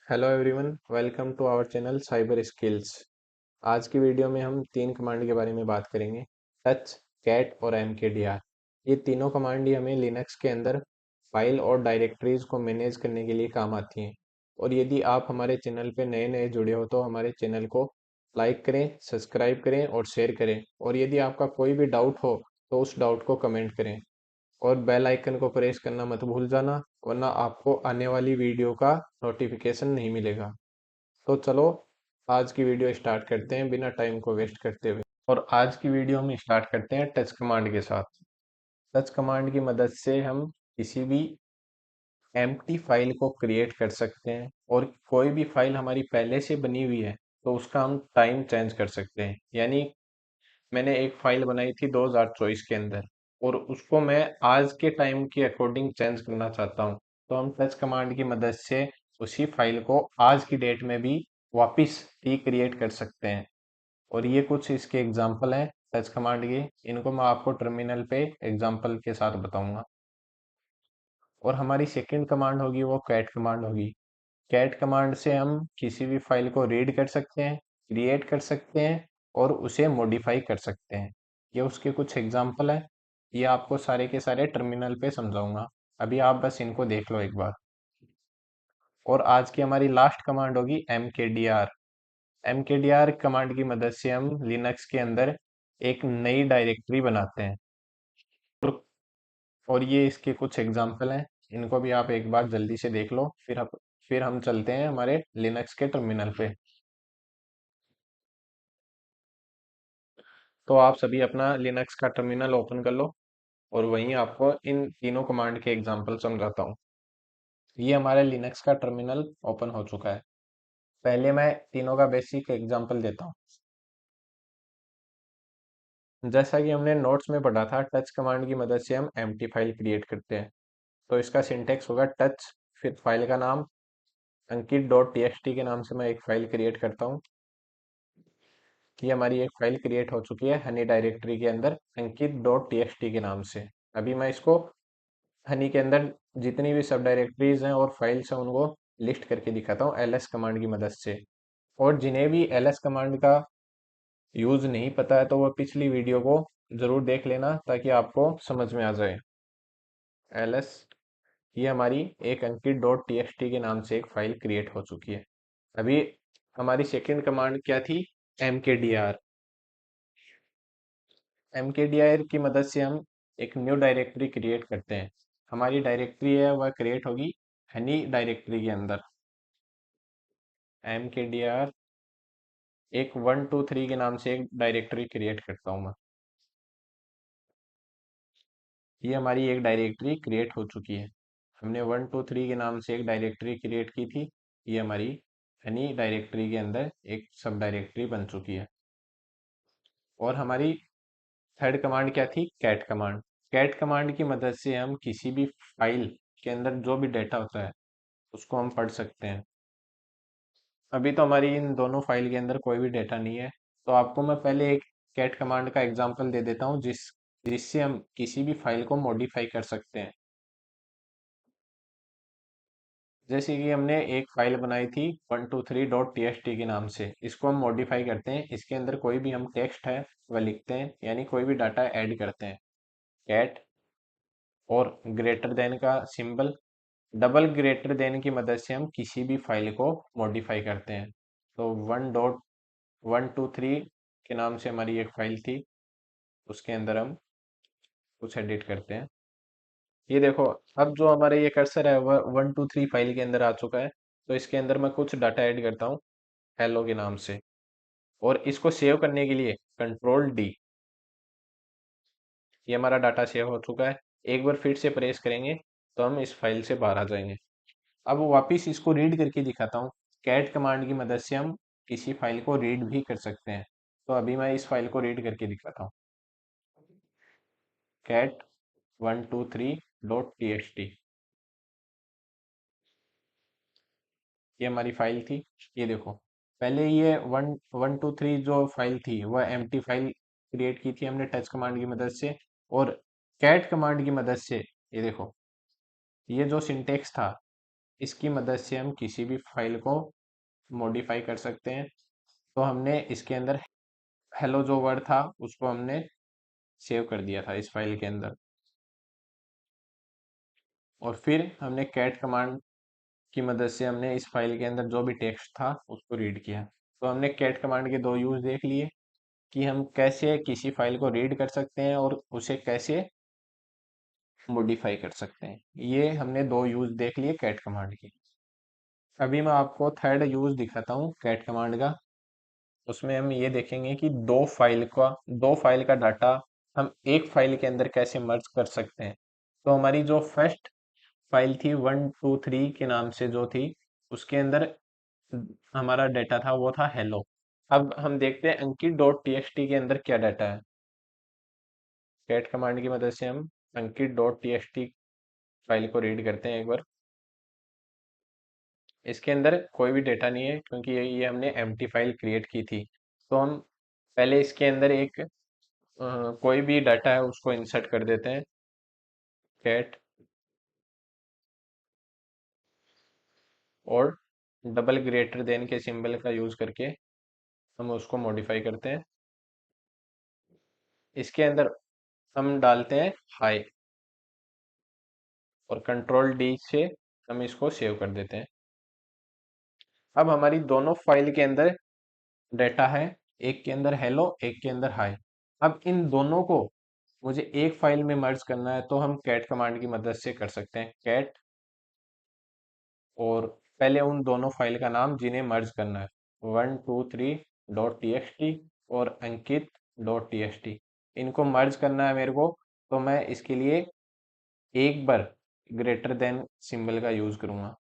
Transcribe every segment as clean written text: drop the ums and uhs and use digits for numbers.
Hello everyone, welcome to our channel cyber skills. आज की video में हम तीन कमांड के बारे में बात करेंगे। टच, कैट और mkdir। ये तीनों कमांड ही हमें लिनक्स के अंदर फाइल और डायरेक्टरीज को मैनेज करने के लिए काम आती हैं। और यदि आप हमारे चैनल पे नए नए जुड़े हो तो हमारे चैनल को लाइक करें, सब्सक्राइब करें और शेयर करें। और यदि आपका कोई भी डाउट हो तो उस डाउट को कमेंट करें और बेल आइकन को प्रेस करना मत भूल जाना, वरना आपको आने वाली वीडियो का नोटिफिकेशन नहीं मिलेगा। तो चलो आज की वीडियो स्टार्ट करते हैं बिना टाइम को वेस्ट करते हुए। और आज की वीडियो हम स्टार्ट करते हैं टच कमांड के साथ। टच कमांड की मदद से हम किसी भी एम्प्टी फाइल को क्रिएट कर सकते हैं, और कोई भी फाइल हमारी पहले से बनी हुई है तो उसका हम टाइम चेंज कर सकते हैं। यानी मैंने एक फाइल बनाई थी 2024 के अंदर, और उसको मैं आज के टाइम के अकॉर्डिंग चेंज करना चाहता हूँ, तो हम टच कमांड की मदद से उसी फाइल को आज की डेट में भी वापस रिक्रिएट कर सकते हैं। और ये कुछ इसके एग्जाम्पल हैं टच कमांड के, इनको मैं आपको टर्मिनल पे एग्जाम्पल के साथ बताऊंगा। और हमारी सेकंड कमांड होगी वो कैट कमांड होगी। कैट कमांड से हम किसी भी फाइल को रीड कर सकते हैं, क्रिएट कर सकते हैं और उसे मॉडिफाई कर सकते हैं। ये उसके कुछ एग्जाम्पल है। ये आपको सारे के सारे टर्मिनल पे समझाऊंगा। अभी आप बस इनको देख लो एक बार। और आज की हमारी लास्ट कमांड होगी mkdir। mkdir कमांड की मदद से हम लिनक्स के अंदर एक नई डायरेक्टरी बनाते हैं। और और ये इसके कुछ एग्जाम्पल हैं। इनको भी आप एक बार जल्दी से देख लो, फिर हम चलते हैं हमारे लिनक्स के टर्मिनल पे। तो आप सभी अपना लिनक्स का टर्मिनल ओपन कर लो, और वहीं आपको इन तीनों कमांड के एग्जाम्पल समझाता हूँ। ये हमारे लिनक्स का टर्मिनल ओपन हो चुका है। पहले मैं तीनों का बेसिक एग्जाम्पल देता हूँ। जैसा कि हमने नोट्स में पढ़ा था, टच कमांड की मदद से हम एम्प्टी फाइल क्रिएट करते हैं। तो इसका सिंटेक्स होगा टच, फिर फाइल का नाम अंकित डॉट टी के नाम से मैं एक फाइल क्रिएट करता हूँ। ये हमारी एक फाइल क्रिएट हो चुकी है हनी डायरेक्टरी के अंदर अंकित डॉट टी के नाम से। अभी मैं इसको हनी के अंदर जितनी भी सब डायरेक्टरीज हैं और फाइल्स हैं उनको लिस्ट करके दिखाता हूँ एलएस कमांड की मदद से। और जिन्हें भी एलएस कमांड का यूज नहीं पता है तो वह पिछली वीडियो को जरूर देख लेना ताकि आपको समझ में आ जाए। एलएस, ये हमारी एक अंकित डॉट टी के नाम से एक फाइल क्रिएट हो चुकी है। अभी हमारी सेकंड कमांड क्या थी? mkdir। mkdir की मदद से हम एक न्यू डायरेक्टरी क्रिएट करते हैं। हमारी डायरेक्टरी है वह क्रिएट होगी हनी डायरेक्टरी के अंदर। mkdir एक 123 के नाम से एक डायरेक्टरी क्रिएट करता हूँ मैं। ये हमारी एक डायरेक्टरी क्रिएट हो चुकी है। हमने 123 के नाम से एक डायरेक्टरी क्रिएट की थी। ये हमारी हनी डायरेक्टरी के अंदर एक सब डायरेक्टरी बन चुकी है। और हमारी थर्ड कमांड क्या थी? Cat command. कैट कमांड की मदद से हम किसी भी फाइल के अंदर जो भी डेटा होता है उसको हम पढ़ सकते हैं। अभी तो हमारी इन दोनों फाइल के अंदर कोई भी डेटा नहीं है, तो आपको मैं पहले एक कैट कमांड का एग्जांपल दे देता हूँ जिससे हम किसी भी फाइल को मॉडिफाई कर सकते हैं। जैसे कि हमने एक फाइल बनाई थी 123.txt के नाम से, इसको हम मॉडिफाई करते हैं। इसके अंदर कोई भी हम टेक्स्ट है वह लिखते हैं, यानी कोई भी डाटा ऐड करते हैं। कैट और ग्रेटर देन का सिंबल, डबल ग्रेटर देन की मदद से हम किसी भी फाइल को मॉडिफाई करते हैं। तो 1.123 के नाम से हमारी एक फाइल थी, उसके अंदर हम कुछ एडिट करते हैं। ये देखो, अब जो हमारा ये कर्सर है वह 123 फाइल के अंदर आ चुका है। तो इसके अंदर मैं कुछ डाटा ऐड करता हूँ हेलो के नाम से, और इसको सेव करने के लिए कंट्रोल डी। ये हमारा डाटा सेव हो चुका है। एक बार फिर से प्रेस करेंगे तो हम इस फाइल से बाहर आ जाएंगे। अब वापिस इसको रीड करके दिखाता हूँ। कैट कमांड की मदद से हम किसी फाइल को रीड भी कर सकते हैं। तो अभी मैं इस फाइल को रीड करके दिखाता हूँ। कैट 123.txt, ये हमारी फाइल थी। ये देखो, पहले ये 123 जो फाइल थी वह एम्प्टी फाइल क्रिएट की थी हमने टच कमांड की मदद से। और कैट कमांड की मदद से ये देखो, ये जो सिंटेक्स था इसकी मदद से हम किसी भी फाइल को मॉडिफाई कर सकते हैं। तो हमने इसके अंदर हेलो जो वर्ड था उसको हमने सेव कर दिया था इस फाइल के अंदर, और फिर हमने कैट कमांड की मदद से हमने इस फाइल के अंदर जो भी टेक्स्ट था उसको रीड किया। तो हमने कैट कमांड के दो यूज देख लिए कि हम कैसे किसी फाइल को रीड कर सकते हैं और उसे कैसे मॉडिफाई कर सकते हैं। ये हमने दो यूज देख लिए कैट कमांड की। अभी मैं आपको थर्ड यूज दिखाता हूँ कैट कमांड का। उसमें हम ये देखेंगे कि दो फाइल का डाटा हम एक फाइल के अंदर कैसे मर्ज कर सकते हैं। तो हमारी जो फर्स्ट फाइल थी 123 के नाम से जो थी, उसके अंदर हमारा डाटा था वो था हेलो। अब हम देखते हैं अंकित डॉट टीएक्सटी के अंदर क्या डाटा है। कैट कमांड की मदद से हम अंकित डॉट टीएक्सटी फाइल को रीड करते हैं एक बार। इसके अंदर कोई भी डेटा नहीं है क्योंकि ये हमने एम्प्टी फाइल क्रिएट की थी। तो हम पहले इसके अंदर एक कोई भी डाटा है उसको इंसर्ट कर देते हैं। कैट और डबल ग्रेटर देन के सिंबल का यूज करके हम उसको मॉडिफाई करते हैं। इसके अंदर हम डालते हैं हाई और कंट्रोल डी से हम इसको सेव कर देते हैं। अब हमारी दोनों फाइल के अंदर डाटा है, एक के अंदर हेलो एक के अंदर हाई। अब इन दोनों को मुझे एक फाइल में मर्ज करना है तो हम कैट कमांड की मदद से कर सकते हैं। कैट और पहले उन दोनों फाइल का नाम जिन्हें मर्ज करना है, 123.txt और अंकित.txt, इनको मर्ज करना है मेरे को। तो मैं इसके लिए एक बार ग्रेटर देन सिंबल का यूज करूंगा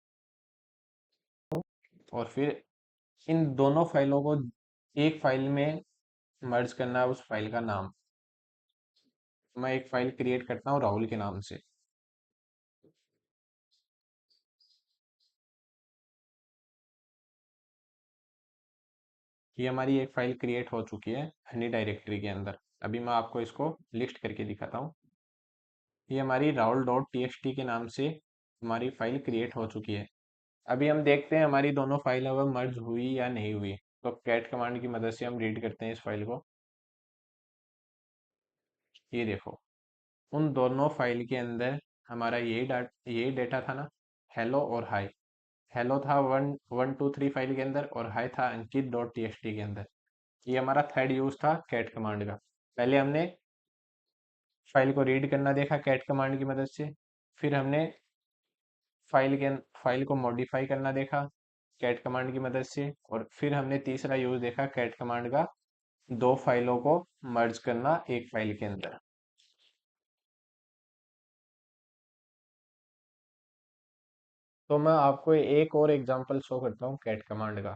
और फिर इन दोनों फाइलों को एक फाइल में मर्ज करना है। उस फाइल का नाम मैं एक फाइल क्रिएट करता हूँ राहुल के नाम से। ये हमारी एक फाइल क्रिएट हो चुकी है हनी डायरेक्टरी के अंदर। अभी मैं आपको इसको लिस्ट करके दिखाता हूँ। ये हमारी राहुल डॉट टी के नाम से हमारी फाइल क्रिएट हो चुकी है। अभी हम देखते हैं हमारी दोनों फाइल अब मर्ज हुई या नहीं हुई। तो कैट कमांड की मदद से हम रीड करते हैं इस फाइल को। ये देखो, उन दोनों फाइल के अंदर हमारा ये डेटा था ना, हेलो और हाई। हेलो था 123 फाइल के अंदर और हाई था अंकित डॉट टी के अंदर। ये हमारा थर्ड यूज था कैट कमांड का। पहले हमने फाइल को रीड करना देखा कैट कमांड की मदद से, फिर हमने फाइल को मॉडिफाई करना देखा कैट कमांड की मदद से, और फिर हमने तीसरा यूज देखा कैट कमांड का, दो फाइलों को मर्ज करना एक फाइल के अंदर। तो मैं आपको एक और एग्जांपल शो करता हूँ कैट कमांड का।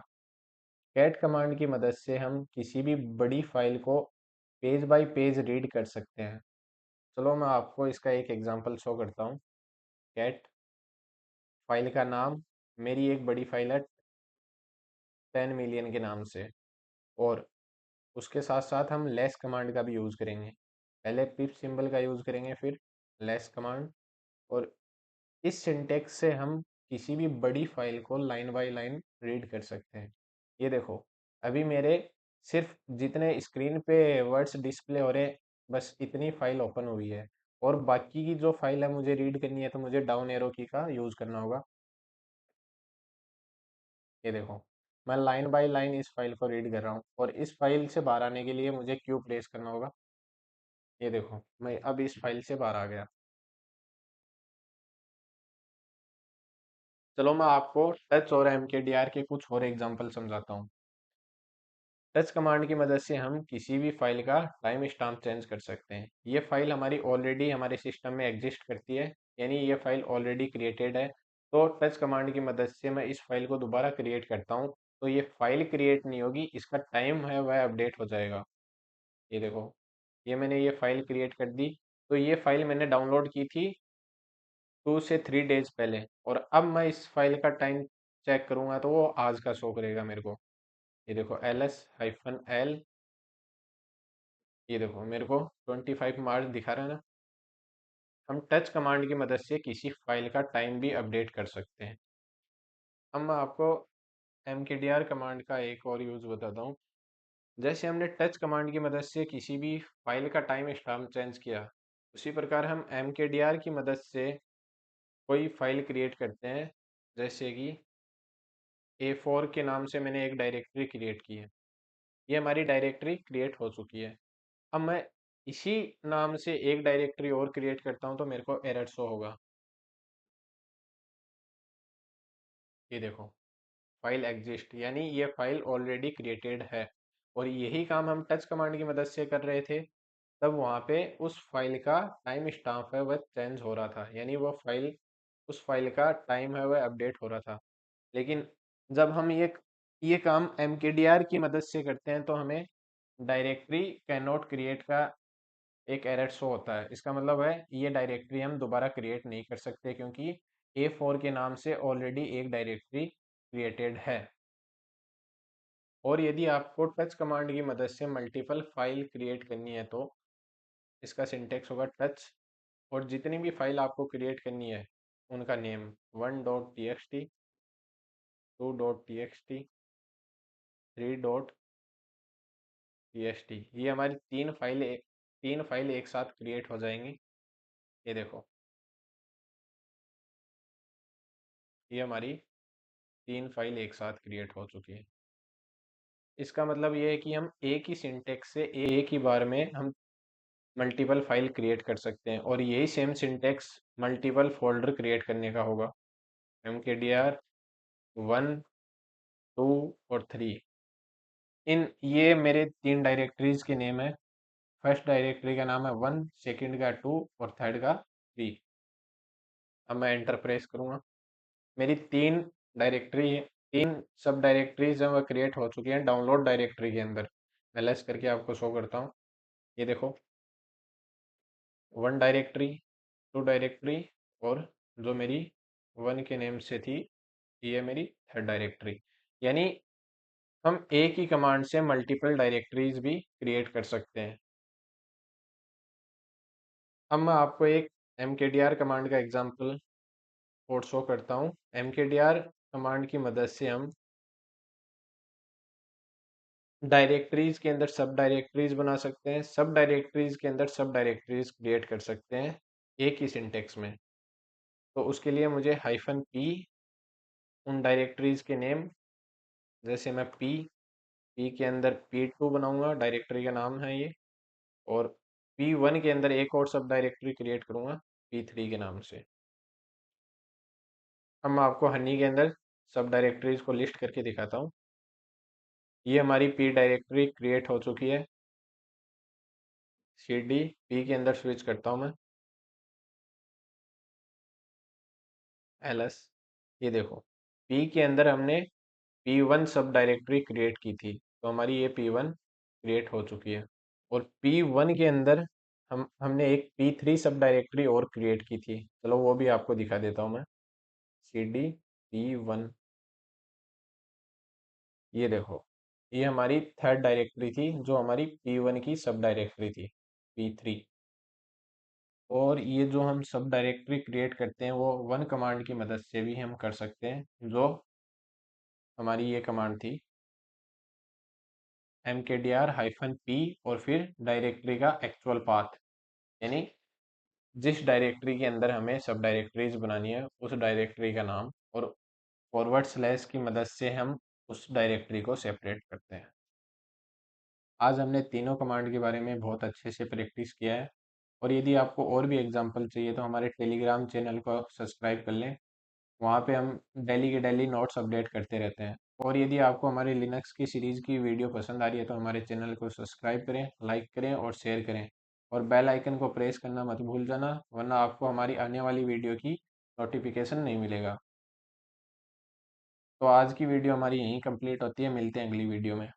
कैट कमांड की मदद से हम किसी भी बड़ी फाइल को पेज बाय पेज रीड कर सकते हैं। चलो मैं आपको इसका एक एग्जांपल शो करता हूँ। कैट फाइल का नाम, मेरी एक बड़ी फाइल है 10 मिलियन के नाम से, और उसके साथ साथ हम लेस कमांड का भी यूज़ करेंगे। पहले पिप सिंबल का यूज़ करेंगे फिर लेस कमांड, और इस सिंटेक्स से हम किसी भी बड़ी फाइल को लाइन बाय लाइन रीड कर सकते हैं। ये देखो, अभी मेरे सिर्फ जितने स्क्रीन पे वर्ड्स डिस्प्ले हो रहे, बस इतनी फाइल ओपन हुई है, और बाकी की जो फाइल है मुझे रीड करनी है तो मुझे डाउन एरो की का यूज़ करना होगा। ये देखो, मैं लाइन बाय लाइन इस फाइल को रीड कर रहा हूँ, और इस फाइल से बाहर आने के लिए मुझे क्यू प्रेस करना होगा। ये देखो, मैं अब इस फाइल से बाहर आ गया। चलो मैं आपको टच और mkdir के कुछ और एग्जांपल समझाता हूँ। टच कमांड की मदद से हम किसी भी फाइल का टाइम स्टाम्प चेंज कर सकते हैं। ये फाइल हमारी ऑलरेडी हमारे सिस्टम में एग्जिस्ट करती है, यानी ये फाइल ऑलरेडी क्रिएटेड है। तो टच कमांड की मदद से मैं इस फाइल को दोबारा क्रिएट करता हूँ, तो ये फाइल क्रिएट नहीं होगी, इसका टाइम है वह अपडेट हो जाएगा। ये देखो, ये मैंने ये फाइल क्रिएट कर दी। तो ये फाइल मैंने डाउनलोड की थी 2 से 3 डेज पहले, और अब मैं इस फाइल का टाइम चेक करूंगा तो वो आज का शो करेगा मेरे को। ये देखो ls-l, ये देखो मेरे को 25 मार्च दिखा रहा है ना। हम टच कमांड की मदद से किसी फाइल का टाइम भी अपडेट कर सकते हैं। अब मैं आपको mkdir कमांड का एक और यूज़ बताता हूँ। जैसे हमने टच कमांड की मदद से किसी भी फाइल का टाइम स्टैम्प चेंज किया, उसी प्रकार हम mkdir की मदद से कोई फाइल क्रिएट करते हैं। जैसे कि A4 के नाम से मैंने एक डायरेक्टरी क्रिएट की है। ये हमारी डायरेक्टरी क्रिएट हो चुकी है। अब मैं इसी नाम से एक डायरेक्टरी और क्रिएट करता हूँ तो मेरे को एरर शो होगा। ये देखो, फाइल एग्जिस्ट, यानी ये फाइल ऑलरेडी क्रिएटेड है। और यही काम हम टच कमांड की मदद से कर रहे थे, तब वहाँ पे उस फाइल का टाइम स्टाम्प है वह चेंज हो रहा था, यानी वो फाइल, उस फाइल का टाइम है वह अपडेट हो रहा था। लेकिन जब हम ये काम mkdir की मदद से करते हैं तो हमें डायरेक्टरी कैन नॉट क्रिएट का एक एरर शो होता है। इसका मतलब है ये डायरेक्टरी हम दोबारा क्रिएट नहीं कर सकते, क्योंकि A4 के नाम से ऑलरेडी एक डायरेक्टरी क्रिएटेड है। और यदि आपको टच कमांड की मदद से मल्टीपल फाइल क्रिएट करनी है तो इसका सिंटेक्स होगा टच, और जितनी भी फाइल आपको क्रिएट करनी है उनका नेम 1.txt, 2.txt, 3.txt, ये हमारी तीन फाइल एक साथ क्रिएट हो जाएंगी। ये देखो, ये हमारी तीन फाइल एक साथ क्रिएट हो चुकी है। इसका मतलब ये है कि हम एक ही सिंटेक्स से एक ही बार में हम मल्टीपल फाइल क्रिएट कर सकते हैं, और यही same syntax multiple folder create करने का होगा। mkdir 1, 2 और 3, ये मेरे तीन डायरेक्टरीज के नेम है। फर्स्ट डायरेक्टरी का नाम है 1, सेकंड का 2 और थर्ड का 3। अब मैं एंटर प्रेस करूँगा, मेरी तीन सब डायरेक्टरीज हैं वह क्रिएट हो चुकी हैं डाउनलोड डायरेक्टरी के अंदर। मैं लेस करके आपको शो करता हूँ। ये देखो, 1 डायरेक्टरी, 2 डायरेक्टरी, और जो मेरी 1 के नेम से थी ये मेरी थर्ड डायरेक्टरी। यानी हम एक ही कमांड से मल्टीपल डायरेक्टरीज भी क्रिएट कर सकते हैं। अब मैं आपको एक mkdir कमांड का एग्जांपल और शो करता हूँ। mkdir कमांड की मदद से हम डायरेक्टरीज के अंदर सब डायरेक्टरीज बना सकते हैं, सब डायरेक्टरीज के अंदर सब डायरेक्टरीज क्रिएट कर सकते हैं एक ही सिंटेक्स में। तो उसके लिए मुझे -p, उन डायरेक्टरीज के नेम, जैसे मैं पी के अंदर P2 बनाऊंगा, डायरेक्टरी का नाम है ये, और P1 के अंदर एक और सब डायरेक्टरी क्रिएट करूंगा P3 के नाम से। अब मैं आपको हनी के अंदर सब डायरेक्टरीज को लिस्ट करके दिखाता हूँ। ये हमारी P डायरेक्टरी क्रिएट हो चुकी है। CD P के अंदर स्विच करता हूँ मैं, ls। ये देखो, P के अंदर हमने P1 सब डायरेक्टरी क्रिएट की थी, तो हमारी ये P1 क्रिएट हो चुकी है। और P1 के अंदर हमने एक P3 सब डायरेक्टरी और क्रिएट की थी। चलो वो भी आपको दिखा देता हूँ मैं। CD P1, ये देखो, ये हमारी थर्ड डायरेक्टरी थी जो हमारी P1 की सब डायरेक्टरी थी, P3। और ये जो हम सब डायरेक्टरी क्रिएट करते हैं वो 1 कमांड की मदद से भी हम कर सकते हैं, जो हमारी ये कमांड थी mkdir-p, और फिर डायरेक्टरी का एक्चुअल पाथ, यानी जिस डायरेक्टरी के अंदर हमें सब डायरेक्टरीज बनानी है उस डायरेक्टरी का नाम, और फॉरवर्ड स्लैश की मदद से हम उस डायरेक्टरी को सेपरेट करते हैं। आज हमने तीनों कमांड के बारे में बहुत अच्छे से प्रैक्टिस किया है। और यदि आपको और भी एग्जाम्पल चाहिए तो हमारे टेलीग्राम चैनल को सब्सक्राइब कर लें। वहाँ पे हम डेली के डेली नोट्स अपडेट करते रहते हैं। और यदि आपको हमारी लिनक्स की सीरीज़ की वीडियो पसंद आ रही है तो हमारे चैनल को सब्सक्राइब करें, लाइक करें और शेयर करें। और बेल आइकन को प्रेस करना मत भूल जाना, वरना आपको हमारी आने वाली वीडियो की नोटिफिकेशन नहीं मिलेगा। तो आज की वीडियो हमारी यहीं कंप्लीट होती है, मिलते हैं अगली वीडियो में।